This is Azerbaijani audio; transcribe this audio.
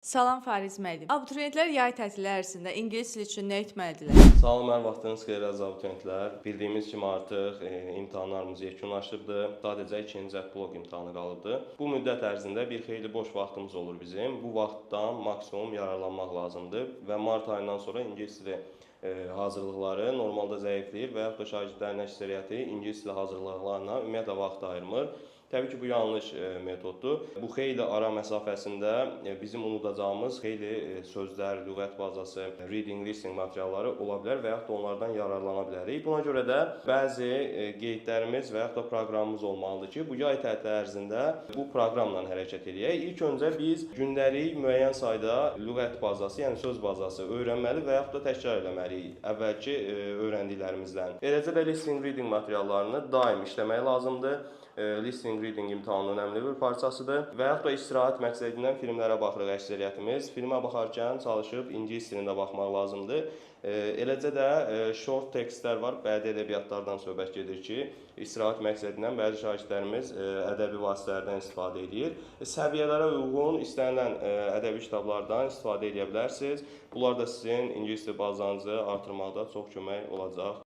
Salam Fariz müəllim. Abituriyentlər yay tətili ərzində ingilis dili üçün nə etməlidirlər? Salam, hər vaxtınız xeyir əziz abituriyentlər. Bildiyimiz kimi artıq imtahanlarımız yekunlaşıbdır. Sadəcə ikinci cəhd blok imtahanı qalıbdır. Bu müddət ərzində bir xeyli boş vaxtımız olur bizim. Bu vaxtdan maksimum yararlanmaq lazımdır və mart ayından sonra ingilis dili hazırlıqları normalda zəifləyir və yaxud da şagirdlərin əksəriyyəti ingilis dili hazırlıqlarına ümumiyyətlə vaxt ayırmır. Təbii ki, bu yanlış metoddur. Bu xeyli ara məsafəsində bizim unudacağımız xeyli sözlər, lüğət bazası, reading, listening materialları ola bilər və yaxud da onlardan yararlana bilərik. Buna görə də bəzi qeydlərimiz və yaxud da proqramımız olmalıdır ki, bu yay tətili ərzində bu proqramla hərəkət edək. İlk öncə biz gündəlik müəyyən sayda lüğət bazası, yəni söz bazası öyrənməli və yaxud da təkrar eləməliyik əvvəlki öyrəndiklərimizdən. Eləcə də listening, reading materiallarını daim işləmək lazımdır. Listening, reading imtahanın önəmli bir parçasıdır və yaxud da istirahət məqsədindən filmlərə baxırıq əksəriyyətimiz. Filmə baxarkən çalışıb ingilis dilində baxmaq lazımdır. Eləcə də short tekstlər var, bədii ədəbiyyatlardan söhbət gedir ki, istirahət məqsədindən bəzi şagirdlərimiz ədəbi vasitələrdən istifadə edir. Səviyyələrə uyğun istənilən ədəbi kitablardan istifadə edə bilərsiniz. Bunlar da sizin ingilis dili bazanızı artırmaqda çox kömək olacaq.